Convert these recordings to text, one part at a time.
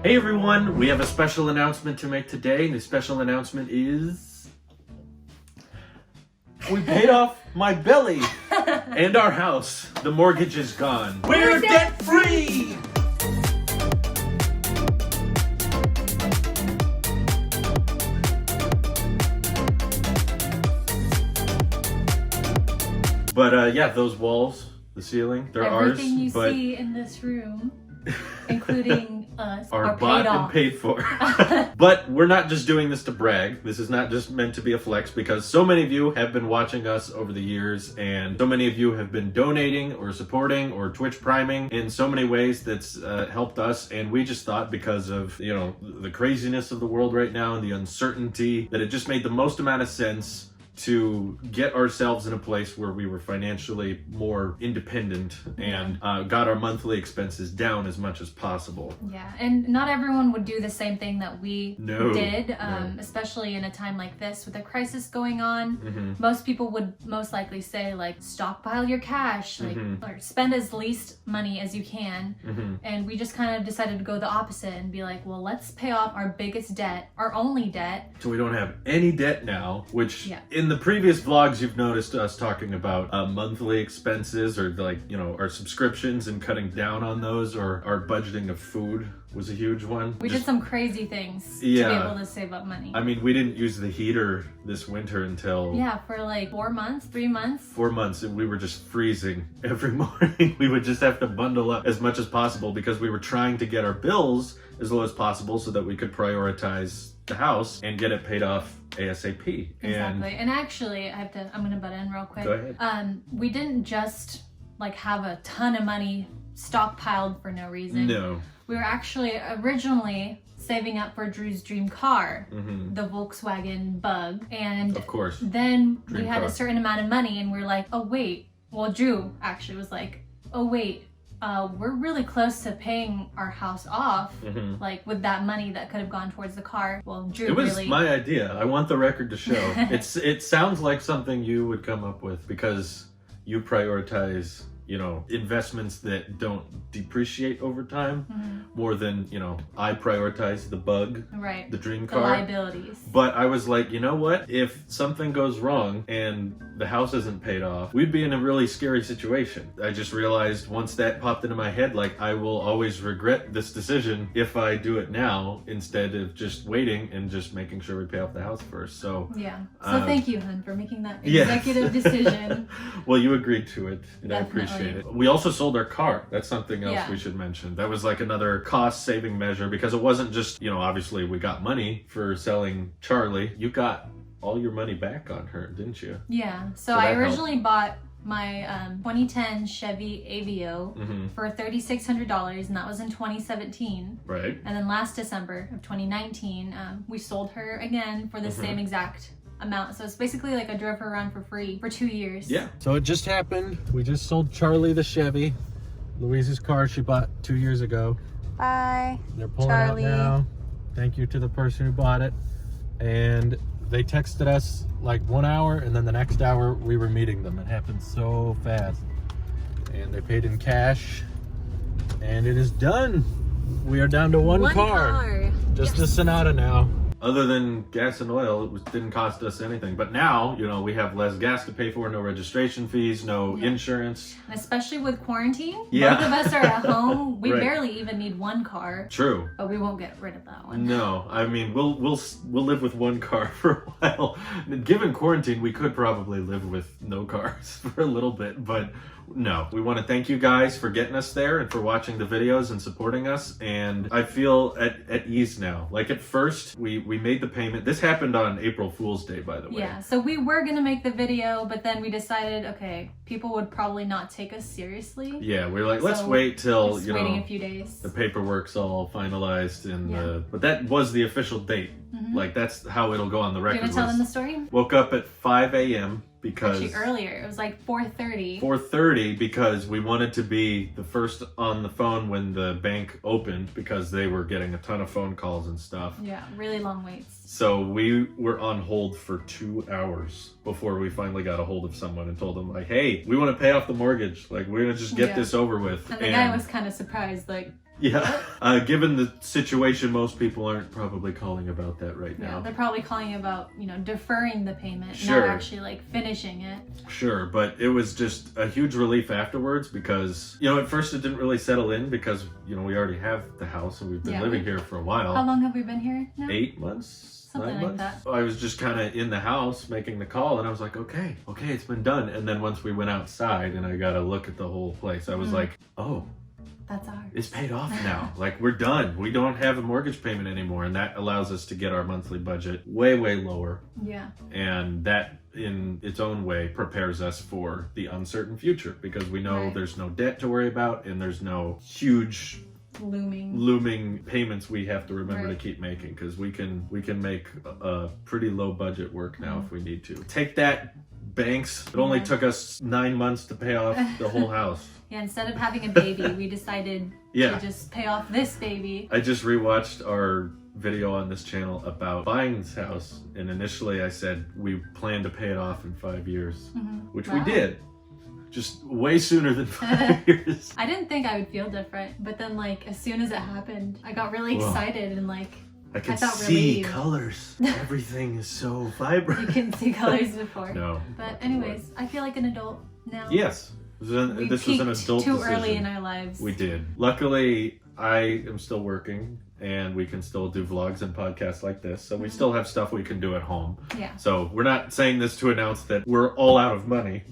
Hey everyone, we have a special announcement to make today. The special announcement is we paid off my belly and our house. The mortgage is gone. We're debt free! But yeah, those walls, the ceiling, they're Everything ours. you see in this room, including us, are paid bought off. and paid for. But we're not just doing this to brag. This is not just meant to be a flex, because so many of you have been watching us over the years, and so many of you have been donating or supporting or Twitch priming in so many ways that's helped us. And we just thought, because of, you know, the craziness of the world right now and the uncertainty, that it just made the most amount of sense to get ourselves in a place where we were financially more independent and got our monthly expenses down as much as possible. Yeah, and not everyone would do the same thing that we did, No. especially in a time like this with a crisis going on. Most people would most likely say, like, stockpile your cash, like, or spend as least money as you can. And we just kind of decided to go the opposite and be like, well, let's pay off our biggest debt, our only debt. So we don't have any debt now, which in the previous vlogs you've noticed us talking about monthly expenses, or like, you know, our subscriptions and cutting down on those, or our budgeting of food was a huge one. We did some crazy things to be able to save up money. I mean, we didn't use the heater this winter until... Yeah, for like 4 months, 3 months. 4 months, and we were just freezing every morning. We would just have to bundle up as much as possible because we were trying to get our bills as low as possible so that we could prioritize the house and get it paid off ASAP. Exactly. And actually, I'm gonna butt in real quick. Go ahead. We didn't just like have a ton of money stockpiled for no reason. No. We were actually originally saving up for Drew's dream car, the Volkswagen Bug. And of course. Then Dream we had car. a certain amount of money and we're like, oh wait. Well, Drew actually was like, oh wait, we're really close to paying our house off, like with that money that could have gone towards the car. Well, Drew It was really... my idea. I want the record to show. It sounds like something you would come up with because you prioritize, you know, investments that don't depreciate over time more than, you know, I prioritize the Bug, right, the dream the car. liabilities. But I was like, you know what? If something goes wrong and the house isn't paid off, we'd be in a really scary situation. I just realized once that popped into my head, like, I will always regret this decision if I do it now instead of just waiting and just making sure we pay off the house first. So yeah. So thank you, hun, for making that executive decision. Well, you agreed to it, and Definitely. I appreciate it. We also sold our car. That's something else we should mention. That was like another cost-saving measure, because it wasn't just, you know, obviously we got money for selling Charlie. You got all your money back on her, didn't you? Yeah. So I originally bought my 2010 Chevy Aveo for $3,600, and that was in 2017. Right. And then last December of 2019, we sold her again for the same exact amount. So it's basically like I drove her around for free for 2 years. Yeah. So it just happened. We just sold Charlie the Chevy, Louise's car she bought 2 years ago. Bye. They're pulling Charlie. out now. Thank you to the person who bought it. And they texted us like 1 hour, and then the next hour we were meeting them. It happened so fast. And they paid in cash, and it is done. We are down to one car. Just the Sonata now. Other than gas and oil, didn't cost us anything. But now, you know, we have less gas to pay for, no registration fees, no insurance. And especially with quarantine, Yeah. both of us are at home. We Right. barely even need one car. True. But we won't get rid of that one. No, I mean, we'll live with one car for a while. Given quarantine, we could probably live with no cars for a little bit, but no. We want to thank you guys for getting us there and for watching the videos and supporting us. And I feel at ease now. Like at first, we made the payment. This happened on April Fool's Day, by the way. Yeah, so we were going to make the video, but then we decided, okay, people would probably not take us seriously. Yeah, we were like, let's wait till, you know, waiting a few days. The paperwork's all finalized, and but that was the official date. Like, that's how it'll go on the record. Do you want to tell them the story? Woke up at 5 a.m. because... Actually, earlier. It was like 4:30. 4:30 because we wanted to be the first on the phone when the bank opened, because they were getting a ton of phone calls and stuff. Yeah, really long waits. So we were on hold for 2 hours before we finally got a hold of someone and told them, like, hey, we want to pay off the mortgage. Like, we're going to just get this over with. And the guy was kind of surprised, like, Yeah. Given the situation, most people aren't probably calling about that right Yeah, now. they're probably calling about, deferring the payment, Sure. not actually like finishing it. Sure, but it was just a huge relief afterwards because, at first it didn't really settle in because, we already have the house and we've been living here for a while. How long have we been here now? 8 months? Something 9 like months? that. I was just kind of in the house making the call and I was like, okay, it's been done. And then once we went outside and I got to look at the whole place, I was like, oh, that's ours. it's paid off now. Like, we're done. We don't have a mortgage payment anymore. And that allows us to get our monthly budget way, way lower. Yeah. And that, in its own way, prepares us for the uncertain future because we know there's no debt to worry about and there's no huge looming payments we have to remember to keep making because we can make a pretty low budget work now if we need to. Take that, banks. It only took us 9 months to pay off the whole house. Yeah, instead of having a baby, we decided to just pay off this baby. I just rewatched our video on this channel about buying this house, and initially I said we plan to pay it off in 5 years, which we did. Just way sooner than 5 years. I didn't think I would feel different, but then as soon as it happened, I got really excited and I can felt see relieved. Colors. Everything is so vibrant. You couldn't see colors before. No. But anyways, I feel like an adult now. Yes. We This was an peaked adult too decision. early in our lives. We did. Luckily, I am still working and we can still do vlogs and podcasts like this. So we still have stuff we can do at home. Yeah. So we're not saying this to announce that we're all out of money.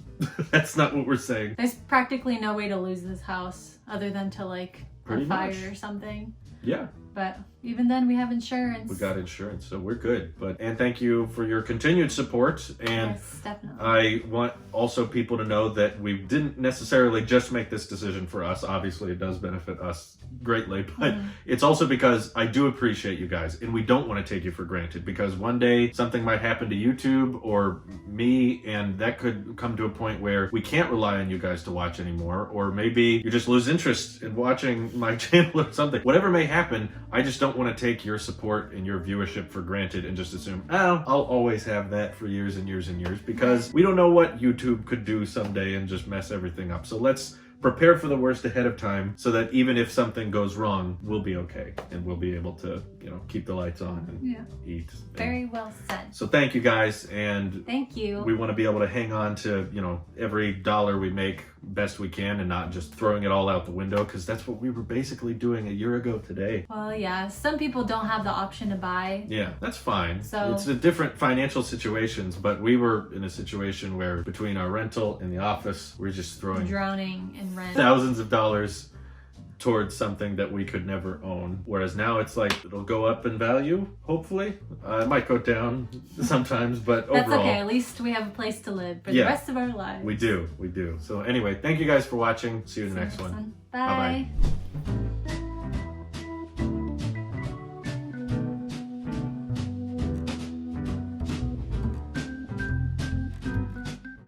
That's not what we're saying. There's practically no way to lose this house other than to Pretty a fire much. or something. Yeah. But even then we have insurance. We got insurance, so we're good. And thank you for your continued support. And yes, definitely. I want also people to know that we didn't necessarily just make this decision for us. Obviously, it does benefit us greatly, but it's also because I do appreciate you guys and we don't want to take you for granted because one day something might happen to YouTube or me and that could come to a point where we can't rely on you guys to watch anymore, or maybe you just lose interest in watching my channel or something. Whatever may happen, I just don't want to take your support and your viewership for granted and just assume, I'll always have that for years and years and years, because we don't know what YouTube could do someday and just mess everything up. So let's prepare for the worst ahead of time so that even if something goes wrong, we'll be okay and we'll be able to, keep the lights on and eat. Very well said. So thank you guys, and thank you. We want to be able to hang on to, every dollar we make best we can and not just throwing it all out the window, because that's what we were basically doing a year ago today. Well, yeah, some people don't have the option to buy. Yeah, that's fine. So it's a different financial situations, but we were in a situation where between our rental and the office, we're just throwing drowning in rent. thousands of dollars towards something that we could never own. Whereas now it's like it'll go up in value, hopefully. It might go down sometimes, but that's overall. okay. At least we have a place to live for the rest of our lives. We do. So anyway, thank you guys for watching. See you in the next one. Bye. Bye-bye.